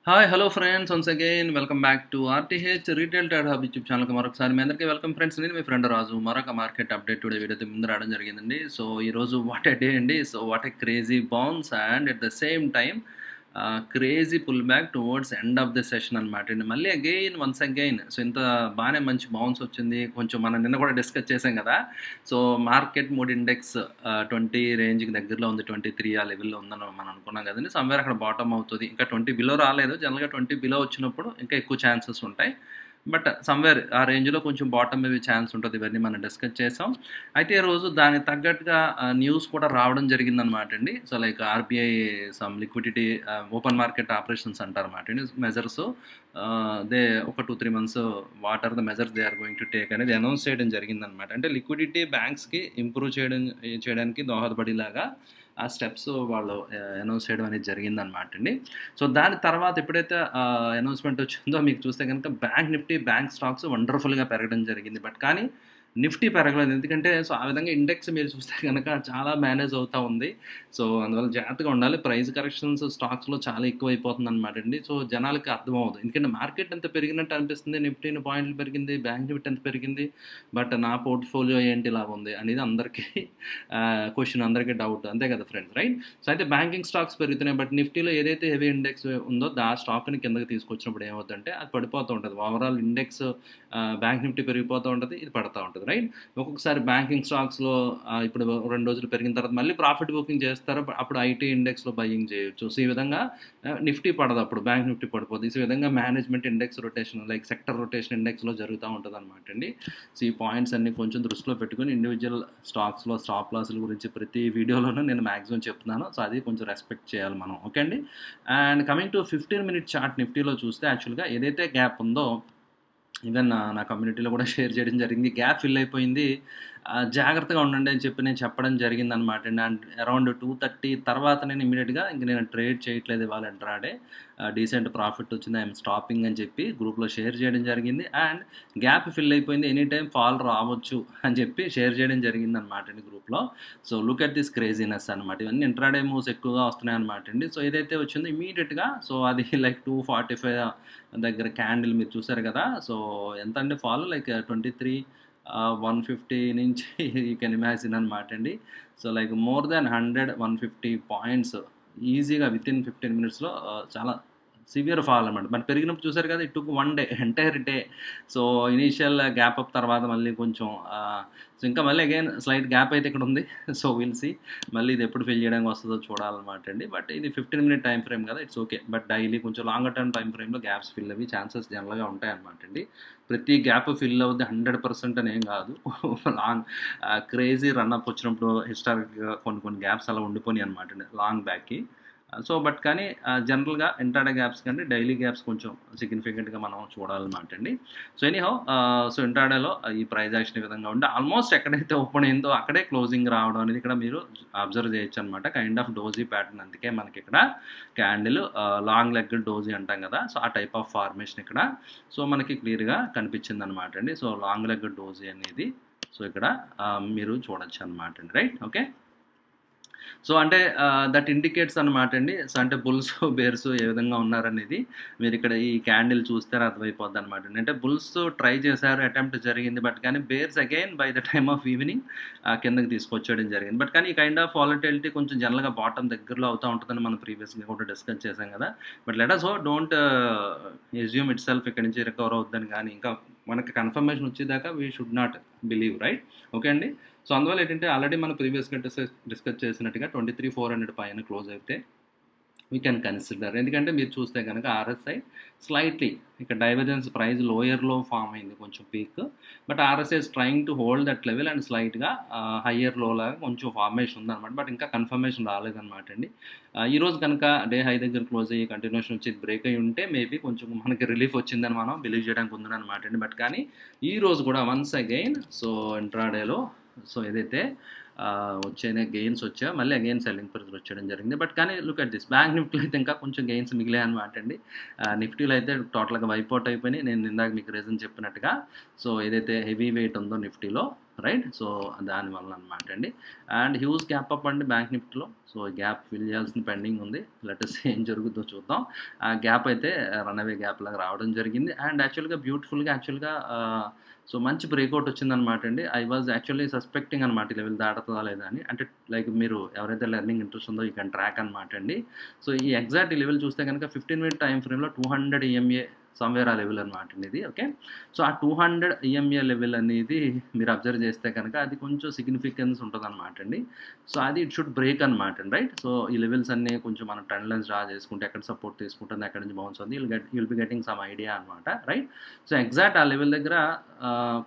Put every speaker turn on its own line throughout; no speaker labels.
Hi hello friends once again welcome back to RTH retail trade hub YouTube ఛానల్కి మరొకసారి మీ అందరికీ welcome friends. నేను మీ friend రాజు మరొక market update today వీడియోతో ముందు రావడం జరిగిందండి. సో ఈరోజు వాట్ ఎ డే అండి. So what a crazy bounce and at the same time crazy pull back towards end of the session అనమాట అండి. మళ్ళీ అగైన్ వన్స్ అగైన్ సో ఇంత బాగానే మంచి బౌన్స్ వచ్చింది. కొంచెం మనం నిన్న కూడా డిస్కస్ చేసాం కదా. సో మార్కెట్ మూడ్ ఇండెక్స్ 20 రేంజ్కి దగ్గరలో ఉంది, 23 ఆ లెవెల్లో ఉందని మనం అనుకున్నాం కదండి. సమ్వేర్ అక్కడ బాటమ్ అవుతుంది. ఇంకా 20 బిలో రాలేదు. జనరల్గా 20 బిలో వచ్చినప్పుడు ఇంకా ఎక్కువ ఛాన్సెస్ ఉంటాయి. బట్ సమ్వేర్ ఆ రేంజ్లో కొంచెం బాటమ్ అయ్యే ఛాన్స్ ఉంటుంది. ఇవన్నీ మనం డిస్కస్ చేసాం. అయితే ఈరోజు దానికి తగ్గట్టుగా న్యూస్ కూడా రావడం జరిగిందనమాట అండి. So like RBI some liquidity open market operations అంటారన్నమాట అండి. మెజర్స్ దే ఒక 2-3 months what are the measures they are going to take అనేది అనౌన్స్ చేయడం జరిగిందనమాట. అంటే లిక్విడిటీ బ్యాంక్స్కి ఇంప్రూవ్ చేయడానికి దోహదపడేలాగా ఆ స్టెప్స్ వాళ్ళు అనౌన్స్ చేయడం అనేది జరిగిందనమాట అండి. సో దాని తర్వాత ఎప్పుడైతే అనౌన్స్మెంట్ వచ్చిందో మీకు చూస్తే కనుక బ్యాంక్ నిఫ్టీ, బ్యాంక్ స్టాక్స్ వండర్ఫుల్గా పెరగడం జరిగింది. బట్ కానీ నిఫ్టీ పెరగలేదు. ఎందుకంటే సో ఆ విధంగా ఇండెక్స్ మీరు చూస్తే కనుక చాలా మేనేజ్ అవుతూ ఉంది. సో అందువల్ల జాగ్రత్తగా ఉండాలి. ప్రైస్ కరెక్షన్స్ స్టాక్స్లో చాలా ఎక్కువ అయిపోతుంది అనమాట అండి. సో జనాలకి అర్థమవుతుంది. ఎందుకంటే మార్కెట్ ఎంత పెరిగినట్టు అనిపిస్తుంది, నిఫ్టీని పాయింట్లు పెరిగింది, బ్యాంక్ నిఫ్టీ ఎంత పెరిగింది, బట్ నా పోర్ట్ఫోలియో ఏంటి ఇలా ఉంది అనేది అందరికీ క్వశ్చన్, అందరికీ డౌట్, అంతే కదా ఫ్రెండ్స్, రైట్? సో అయితే బ్యాంకింగ్ స్టాక్స్ పెరుగుతున్నాయి. బట్ నిఫ్టీలో ఏదైతే హెవీ ఇండెక్స్ ఉందో ఆ స్టాక్ని కిందకి తీసుకొచ్చినప్పుడు ఏమవుతుందంటే అది పడిపోతూ ఉంటుంది. ఓవరాల్ ఇండెక్స్ బ్యాంక్ నిఫ్టీ పెరిగిపోతూ ఉంటుంది, ఇది పడుతూ ఉంటుంది, రైట్? ఒక్కొక్కసారి బ్యాంకింగ్ స్టాక్స్లో ఇప్పుడు 2 రోజులు పెరిగిన తర్వాత మళ్ళీ ప్రాఫిట్ బుకింగ్ చేస్తారు. అప్పుడు ఐటీ ఇండెక్స్లో బయింగ్ చేయొచ్చు. సో ఈ విధంగా నిఫ్టీ పడదు, అప్పుడు బ్యాంక్ నిఫ్టీ పడిపోతుంది. ఈ విధంగా management index rotation like sector rotation ఇండెక్స్లో జరుగుతూ ఉంటుంది అనమాట అండి. సో ఈ పాయింట్స్ అన్ని కొంచెం దృష్టిలో పెట్టుకుని ఇండివిజువల్ స్టాక్స్లో స్టాప్ లాస్ల గురించి ప్రతి వీడియోలోనూ నేను మ్యాక్సిమం చెప్తున్నాను. సో అది కొంచెం రెస్పెక్ట్ చేయాలి మనం, ఓకే అండి? And coming to 15-minute chart నిఫ్టీలో చూస్తే యాక్చువల్గా ఏదైతే గ్యాప్ ఉందో ఈవెన్ నా కమ్యూనిటీలో కూడా షేర్ చేయడం జరిగింది. గ్యాప్ ఫిల్ అయిపోయింది, జాగ్రత్తగా ఉండండి అని చెప్పి నేను చెప్పడం జరిగిందనమాట అండి. అండ్ అరౌండ్ 2:30 తర్వాత నేను ఇమీడియట్గా ఇంక నేను ట్రేడ్ చేయట్లేదు ఇవాళ ఎంట్రాడే, డీసెంట్ ప్రాఫిట్ వచ్చింది, ఐఎమ్ స్టాపింగ్ అని చెప్పి గ్రూప్లో షేర్ చేయడం జరిగింది. అండ్ గ్యాప్ ఫిల్ అయిపోయింది, ఎనీ టైం ఫాల్ రావచ్చు అని చెప్పి షేర్ చేయడం జరిగింది అనమాట అండి గ్రూప్లో. So look at this craziness అనమాట. ఇవన్నీ ఇంట్రాడే మూవ్స్ ఎక్కువగా వస్తున్నాయి అనమాట అండి. సో ఏదైతే వచ్చిందో ఇమీడియట్గా సో అది లైక్ 245 దగ్గర క్యాండిల్ మీరు చూసారు కదా. సో ఎంత అంటే ఫాల్ లైక్ 23 150 నుంచి యూ కెన్ ఇమాజిన్ అనమాట అండి. So like more than 100-150 points ఈజీగా వితిన్ 15 minutesలో చాలా సివియర్ ఫాల్ అనమాట. మరి పెరిగినప్పుడు చూసారు కదా, it took 1 day, entire day. So initial gap up తర్వాత మళ్ళీ కొంచెం సో ఇంకా మళ్ళీ అగైన్ స్లైట్ గ్యాప్ అయితే ఇక్కడ ఉంది. సో విల్ సీ మళ్ళీ ఇది ఎప్పుడు ఫిల్ చేయడానికి వస్తుందో చూడాలన్నమాట అండి. బట్ ఇది 15-minute టైం ఫ్రేమ్ కదా, ఇట్స్ ఓకే. బట్ డైలీ కొంచెం లాంగర్ టర్మ్ టైం ఫ్రేమ్లో గ్యాప్స్ ఫిల్ అయ్యి ఛాన్సెస్ జనరల్గా ఉంటాయి అనమాట అండి. ప్రతి గ్యాప్ ఫిల్ అవుద్ది 100% అని ఏం కాదు. లాంగ్ క్రేజీ రన్అప్ వచ్చినప్పుడు హిస్టారిక్గా కొన్ని గ్యాప్స్ అలా ఉండిపోయి అనమాట అండి లాంగ్ బ్యాక్కి. సో బట్ కానీ జనరల్గా ఇంట్రాడే గ్యాప్స్ కంటే డైలీ గ్యాప్స్ కొంచెం సిగ్నిఫికెంట్గా మనం చూడాలన్నమాట అండి. సో ఎనీహౌ సో ఇంట్రాడేలో ఈ ప్రైస్ యాక్షన్ ఈ విధంగా ఉంటే ఆల్మోస్ట్ ఎక్కడైతే ఓపెన్ అయిందో అక్కడే క్లోజింగ్ రావడం అనేది ఇక్కడ మీరు అబ్జర్వ్ చేయొచ్చు అనమాట. Kind of doji pattern. అందుకే మనకి ఇక్కడ క్యాండిల్ లాంగ్ లెగ్ డోజీ అంటాం కదా, సో ఆ టైప్ ఆఫ్ ఫార్మేషన్ ఇక్కడ సో మనకి క్లియర్గా కనిపించింది అనమాట అండి. సో లాంగ్ లెగ్ డోజీ అనేది సో ఇక్కడ మీరు చూడొచ్చు అనమాట అండి, రైట్? ఓకే. సో అంటే దట్ ఇండికేట్స్ అనమాట అండి. సో అంటే బుల్స్ బేర్స్ ఏ విధంగా ఉన్నారనేది మీరు ఇక్కడ ఈ క్యాండిల్ చూస్తే అర్థమైపోద్ది అనమాట అండి. అంటే బుల్స్ ట్రై చేశారు, అటెంప్ట్ జరిగింది, బట్ కానీ bears again by the time of evening కిందకి తీసుకొచ్చేయడం జరిగింది. బట్ కానీ ఈ కైండ్ ఆఫ్ వాలటిలిటీ కొంచెం జనరల్గా బాటమ్ దగ్గరలో అవుతూ ఉంటుందని మనం ప్రీవియస్గా కూడా డిస్కస్ చేసాం కదా. But let us don't assume itself ఇక్కడ నుంచి రికవర్ అవుద్దని, కానీ ఇంకా మనకి కన్ఫర్మేషన్ వచ్చేదాకా we should not believe, right? Okay అండి. సో అందువల్ల ఏంటంటే ఆల్రెడీ మనం ప్రీవియస్గా డిస్కస్ చేసినట్టుగా 23,400 పైన క్లోజ్ అయితే వీ కెన్ కన్సిడర్. ఎందుకంటే మీరు చూస్తే కనుక ఆర్ఎస్ఐ స్లైట్లీ ఇక్కడ డైవర్జెన్స్ ప్రైస్ లోయర్లో ఫామ్ అయింది కొంచెం peak, but RSI is trying to hold that level and స్లైట్గా హయ్యర్ లో లాగా కొంచెం ఫార్మేషన్ ఉందన్నమాట. బట్ ఇంకా కన్ఫర్మేషన్ రాలేదన్నమాట అండి. ఈరోజు కనుక డే హై దగ్గర క్లోజ్ అయ్యి కంటిన్యూషన్ వచ్చి బ్రేక్ అయ్యి ఉంటే మేబీ కొంచెం మనకి రిలీఫ్ వచ్చిందని మనం బిలీవ్ చేయడానికి ఉందన్నమాట అండి. బట్ కానీ ఈ రోజు కూడా వన్స్ అగైన్ సో ఇంట్రాడేలో సో ఏదైతే వచ్చే గెయిన్స్ వచ్చాయో మళ్ళీ అగైన్ సెల్లింగ్ ప్రెజర్ వచ్చేయడం జరిగింది. బట్ కానీ లుక్ అట్ దిస్, బ్యాంక్ నిఫ్టీలో అయితే ఇంకా కొంచెం గెయిన్స్ మిగిలాయి అనమాట అండి. నిఫ్టీలో అయితే టోటల్గా వైపౌట్ అయిపోయినాయి. నేను ఇందాక మీకు రీజన్ చెప్పినట్టుగా సో ఏదైతే హెవీ వెయిట్ ఉందో నిఫ్టీలో రైట్. సో దానివల్ల అనమాట అండి. అండ్ హ్యూజ్ గ్యాప్ అప్ అండి బ్యాంక్ నిఫ్టీలో. సో గ్యాప్ ఫిల్ చేయాల్సిన పెండింగ్ ఉంది. లెటెస్ట్ ఏం జరుగుతుందో చూద్దాం. ఆ గ్యాప్ అయితే రన్అవే గ్యాప్ లాగా రావడం జరిగింది. అండ్ యాక్చువల్గా బ్యూటిఫుల్గా సో మంచి బ్రేక్అవుట్ వచ్చిందనమాట అండి. ఐ వాజ్ యాక్చువల్లీ సస్పెక్టింగ్ అనమాట ఈ లెవెల్ దాటుతుందా లేదా అని. అంటే లైక్ మీరు ఎవరైతే లెర్నింగ్ ఇంట్రెస్ట్ ఉందో యూ కెన్ ట్రాక్ అనమాట అండి. సో ఈ ఎగ్జాక్ట్ ఈ లెవెల్ చూస్తే కనుక 15 మినిట్ టైం ఫ్రేమ్లో 200 EMA సమ్వేర్ ఆ లెవెల్ అనమాట అండి ఇది. ఓకే. సో ఆ 200 EMA లెవెల్ అనేది మీరు అబ్జర్వ్ చేస్తే కనుక అది కొంచెం సిగ్నిఫికెన్స్ ఉంటుందన్నమాట అండి. సో అది ఇట్ షుడ్ బ్రేక్ అనమాట అండి. రైట్. సో ఈ లెవెల్స్ అన్నీ కొంచెం మనం ట్రెండ్ లైన్స్ డ్రా చేసుకుంటే ఎక్కడ సపోర్ట్ తీసుకుంటుంది, ఎక్కడి నుంచి బౌన్స్ ఉంది, you'll be getting some idea అనమాట. రైట్. సో ఎగ్జాక్ట్ ఆ లెవెల్ దగ్గర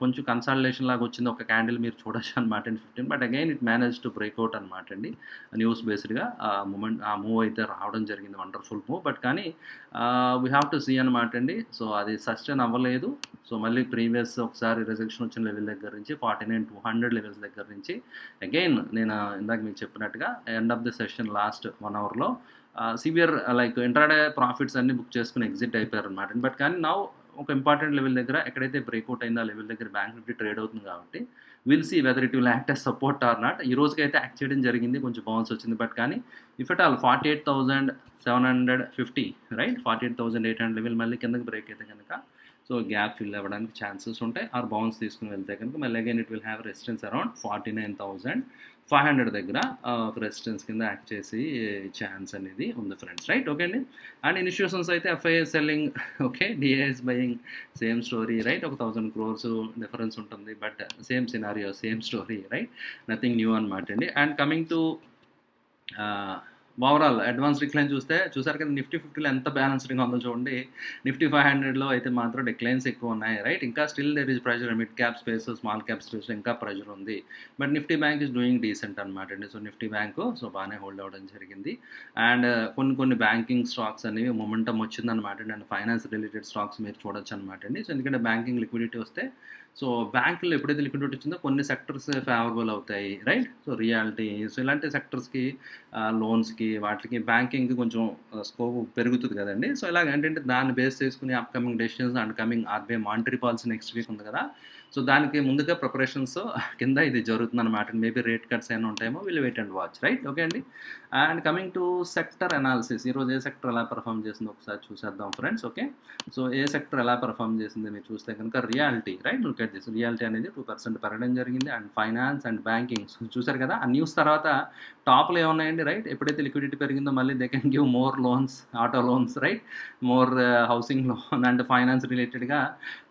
కొంచెం కన్సల్టేషన్ లాగా వచ్చింది ఒక క్యాండిల్ మీరు చూడొచ్చు అనమాట అండి 15. But again it manage to breakout అనమాట అండి. న్యూస్ బేస్డ్గా ఆ మూవ్ అయితే రావడం జరిగింది. Wonderful move. బట్ కానీ వీ హ్యావ్ టు సీ అనమాట అండి. సో అది సస్టైన్ అవ్వలేదు. సో మళ్ళీ ప్రీవియస్ ఒకసారి రిజెక్షన్ వచ్చిన లెవెల్ దగ్గర నుంచి 49,200 లెవెల్స్ దగ్గర నుంచి అగైన్ నేను ఇందాక మీకు చెప్పినట్టుగా end of the session last 1 అవర్లో సివియర్ లైక్ ఇంట్రాడే ప్రాఫిట్స్ అన్ని బుక్ చేసుకుని ఎగ్జిట్ అయిపోయారు అనమాట. బట్ కానీ నా ఒక ఇంపార్టెంట్ లెవెల్ దగ్గర ఎక్కడైతే బ్రేక్అవుట్ అయిందో ఆ లెవెల్ దగ్గర బ్యాంక్ నిఫ్టీ ట్రేడ్ అవుతుంది కాబట్టి will see whether it will act as support or not. ఈ రోజుకి అయితే యాక్ట్ చేయడం జరిగింది, కొంచెం బౌన్స్ వచ్చింది. బట్ కానీ if at all 48,750 right, 48,800 level మళ్ళీ కిందకి బ్రేక్ అయితే కనుక సో గ్యాప్ ఫిల్ అవ్వడానికి ఛాన్సెస్ ఉంటాయి. ఆర్ బౌన్స్ తీసుకుని వెళ్తే కనుక మళ్ళీ again it will have resistance around 49,500 దగ్గర ఒక రెసిస్టెన్స్ కింద యాక్ట్ చేసి ఛాన్స్ అనేది ఉంది ఫ్రెండ్స్. రైట్. ఓకే అండి. అండ్ ఇన్స్టిట్యూషన్స్ అయితే FII selling, okay, DIS buying, same story. Right. ఒక 1,000 crores డిఫరెన్స్ ఉంటుంది. But same scenario, same story. Right. Nothing new అనమాట అండి. And coming to overall advance decline చూసారు కదా నిఫ్టీ 50లో ఎంత బ్యాలెన్స్డ్గా ఉందో చూడండి. నిఫ్టీ 500లో అయితే మాత్రం డిక్లైన్స్ ఎక్కువ ఉన్నాయి. రైట్. ఇంకా still there is pressure. Mid cap space, small cap space ఇంకా ప్రెషర్ ఉంది. But Nifty bank is doing decent అనమాట అండి. సో నిఫ్టీ బ్యాంకు సో బాగానే హోల్డ్ అవ్వడం జరిగింది. అండ్ కొన్ని బ్యాంకింగ్ స్టాక్స్ అనేవి మొమెంటం వచ్చిందనమాట అండి. అండ్ ఫైనాన్స్ రిలేటెడ్ స్టాక్స్ మీరు చూడొచ్చు అనమాట అండి. సో ఎందుకంటే బ్యాంకింగ్ లిక్విడిటీ వస్తే సో బ్యాంకులో ఎప్పుడైతే లిక్విడిటీ వచ్చిందో కొన్ని సెక్టర్స్ ఫేవరబుల్ అవుతాయి. రైట్. సో రియాలిటీ, సో ఇలాంటి సెక్టర్స్కి లోన్స్కి వాటికి బ్యాంకింగ్కి కొంచెం స్కోప్ పెరుగుతుంది కదండి. సో ఇలాగ ఏంటంటే దాన్ని బేస్ చేసుకుని upcoming decisions and coming RBI monetary policy next week ఉంది కదా. సో దానికి ముందుగా ప్రిపరేషన్స్ కింద ఇది జరుగుతుంది అనమాట. మేబీ రేట్ కట్స్ ఏమైనా ఉంటాయేమో will wait and watch. Right. Okay అండి. And coming to sector analysis, ఈరోజు ఏ సెక్టర్ ఎలా పర్ఫామ్ చేసిందో ఒకసారి చూసేద్దాం ఫ్రెండ్స్. ఓకే. సో ఏ సెక్టర్ ఎలా పర్ఫామ్ చేసింది మీరు చూస్తే కనుక realty. Right. Look at this. Realty అనేది 2% పెరగడం జరిగింది. అండ్ ఫైనాన్స్ అండ్ బ్యాంకింగ్ చూసారు కదా. ఆ న్యూస్ తర్వాత టాప్లో ఏమున్నాయండి. రైట్. ఎప్పుడైతే లిక్విడిటీ పెరిగిందో మళ్ళీ they can give more loans, auto loans, right, more housing loan and finance రిలేటెడ్గా.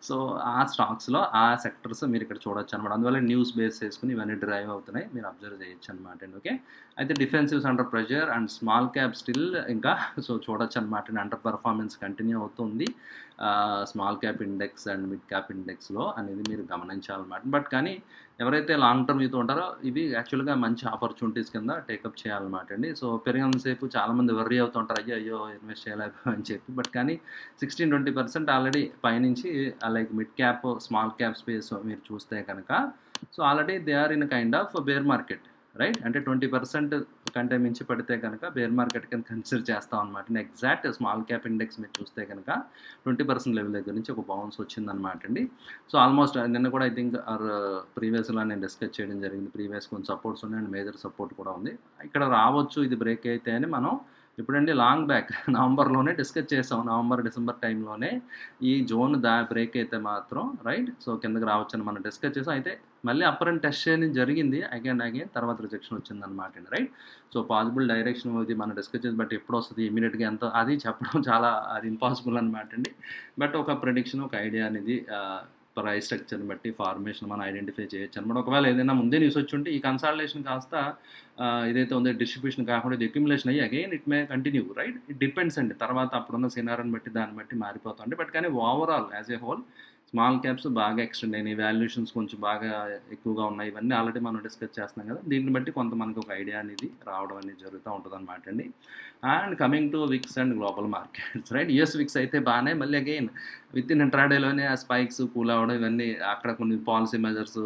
సో ఆ స్టాక్స్లో ఆ సెక్టర్స్ మీరు ఇక్కడ చూడొచ్చు అనమాట. అందువల్ల న్యూస్ బేస్ చేసుకుని ఇవన్నీ డ్రైవ్ అవుతున్నాయి, మీరు అబ్జర్వ్ చేయొచ్చు అనమాట అండి. ఓకే. అయితే defensives under pressure and small cap still ఇంకా సో చూడొచ్చు అనమాట. అండర్ పర్ఫార్మెన్స్ కంటిన్యూ అవుతుంది small cap index and mid cap ఇండెక్స్లో అనేది మీరు గమనించాలన్నమాట. బట్ కానీ ఎవరైతే లాంగ్ టర్మ్ వ్యూతో ఉంటారో ఇవి యాక్చువల్గా మంచి ఆపర్చునిటీస్ కింద టేకప్ చేయాలన్నమాట అండి. సో పెరిగినంతసేపు చాలామంది వర్రీ అవుతుంటారు, అయ్యో ఇన్వెస్ట్ చేయలేకపో అని చెప్పి. బట్ కానీ 16-20% ఆల్రెడీ పైనుంచి like mid cap, small cap space మీరు చూస్తే కనుక so already they are in kind of bear market. Right. అంటే 20% కంటే మించి పడితే కనుక బేర్ మార్కెట్ కింద కన్సిడర్ చేస్తాం అనమాట. ఎగ్జాక్ట్ స్మాల్ క్యాప్ ఇండెక్స్ మీరు చూస్తే కనుక 20% లెవెల్ దగ్గర నుంచి ఒక బౌన్స్ వచ్చిందనమాట అండి. సో ఆల్మోస్ట్ నిన్న కూడా ఐ థింక్ ప్రీవియస్లో నేను డిస్కస్ చేయడం జరిగింది. ప్రీవియస్ కొన్ని సపోర్ట్స్ ఉన్నాయి అండ్ మేజర్ సపోర్ట్ కూడా ఉంది. ఇక్కడ రావచ్చు ఇది బ్రేక్ అయితే అని మనం ఇప్పుడండి లాంగ్ బ్యాక్ నవంబర్లోనే డిస్కస్ చేసాం. నవంబర్ డిసెంబర్ టైంలోనే ఈ జోన్ బ్రేక్ అయితే మాత్రం రైట్ సో కిందకి రావచ్చని మనం డిస్కస్ చేసాం. అయితే మళ్ళీ అప్పర్ అండ్ టెస్ట్ చేయడం జరిగింది అగైన్ తర్వాత రిజెక్షన్ వచ్చిందనమాట అండి. రైట్. సో పాసిబుల్ డైరెక్షన్ ఇది మనం డిస్కస్ చేసి బట్ ఎప్పుడు వస్తుంది ఇమీడియట్గా ఎంత అది చెప్పడం చాలా అది ఇంపాసిబుల్ అనమాట అండి. బట్ ఒక ప్రెడిక్షన్, ఒక ఐడియా అనేది ప్రైస్ స్ట్రక్చర్ని బట్టి ఫార్మేషన్ మనం ఐడెంటిఫై చేయొచ్చు అనమాట. ఒకవేళ ఏదైనా ముందే న్యూస్ వచ్చి ఉంటే ఈ కన్సాలిడేషన్ కాస్త ఏదైతే ఉందో డిస్ట్రిబ్యూషన్ కాకుండా ఇది అక్యుములేషన్ అయ్యి again it may continue. Right. It depends అండి. తర్వాత అప్పుడున్న సినారీని బట్టి దాన్ని బట్టి మారిపోతుంది. బట్ కానీ overall as a whole small caps బాగా ఎక్స్టెండ్ అయినాయి, వాల్యుయేషన్స్ కొంచెం బాగా ఎక్కువగా ఉన్నాయి. ఇవన్నీ ఆల్రెడీ మనం డిస్కస్ చేస్తున్నాం కదా. దీన్ని బట్టి కొంత మనకు ఒక ఐడియా అనేది రావడం అనేది జరుగుతూ ఉంటుంది అనమాట అండి. And coming to VIX and global markets. Right. US VIX అయితే బాగానే మళ్ళీ అగైన్ విత్ ఇన్ ఇంట్రాడేలోనే ఆ స్పైక్స్ కూల్ అవ్వడం ఇవన్నీ అక్కడ కొన్ని పాలసీ మెజర్స్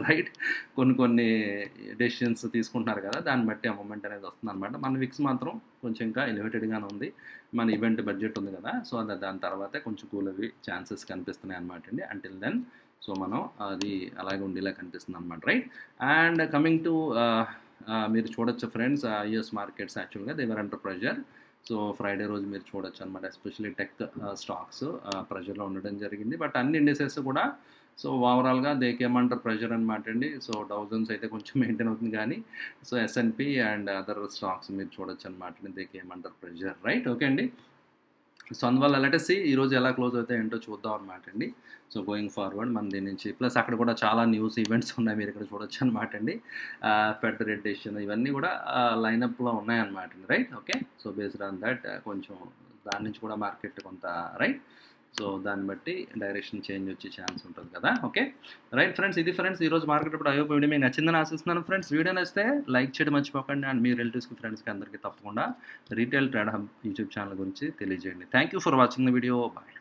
రైట్ కొన్ని డెసిషన్స్ తీసుకుంటున్నారు కదా, దాన్ని బట్టి ఆ మూమెంట్ అనేది వస్తుంది అనమాట. మన విక్స్ మాత్రం కొంచెం ఇంకా ఎలివేటెడ్గానే ఉంది. మన ఈవెంట్ బడ్జెట్ ఉంది కదా, సో దాని తర్వాత కొంచెం కూల్ అవి ఛాన్సెస్ కనిపిస్తున్నాయి అనమాట అండి. అంటిల్ దెన్ సో మనం అది అలాగే ఉండేలా కనిపిస్తుంది అనమాట, రైట్. అండ్ కమింగ్ టు మీరు చూడొచ్చు ఫ్రెండ్స్, యూఎస్ మార్కెట్స్ యాక్చువల్గా దేవర్ అండర్ ప్రెషర్. సో ఫ్రైడే రోజు మీరు చూడొచ్చు అనమాట, ఎస్పెషల్లీ టెక్ స్టాక్స్ ప్రెషర్లో ఉండడం జరిగింది. బట్ అన్ని ఇండిసెస్ కూడా సో ఓవరాల్గా దే కేమ్ అండర్ ప్రెషర్ అనమాట అండి. సో డౌజన్స్ అయితే కొంచెం మెయింటైన్ అవుతుంది, కానీ so S&P and other stocks మీరు చూడొచ్చు అనమాట అండి, they came under pressure, right. Okay అండి. సో అందువల్ల లెటెస్ ఈరోజు ఎలా క్లోజ్ అవుతాయి ఏంటో చూద్దాం అనమాట అండి. సో గోయింగ్ ఫార్వర్డ్ మనం దీని నుంచి ప్లస్ అక్కడ కూడా చాలా న్యూస్ ఈవెంట్స్ ఉన్నాయి, మీరు ఇక్కడ చూడొచ్చు అనమాట అండి. ఫెడ్ రేట్ డెసిషన్ ఇవన్నీ కూడా లైనప్లో ఉన్నాయన్నమాట అండి, right. Okay. So based on that కొంచెం దాని నుంచి కూడా మార్కెట్ కొంత, రైట్. సో దాన్ని బట్టి డైరెక్షన్ చేంజ్ వచ్చే ఛాన్స్ ఉంటుంది కదా. Okay, right friends. ఇది ఫ్రెండ్స్ ఈరోజు మార్కెట్ ఇప్పుడు ఐఓపీ వీడియో మీకు నచ్చిందని ఆశిస్తున్నాను ఫ్రెండ్స్. వీడియో నచ్చితే లైక్ చేయడం మర్చిపోకండి, అండ్ మీ రిలేటివ్స్కి ఫ్రెండ్స్కి అందరికీ తప్పకుండా retail trade hub YouTube channel గురించి తెలియజేయండి. Thank you for watching the video. Bye.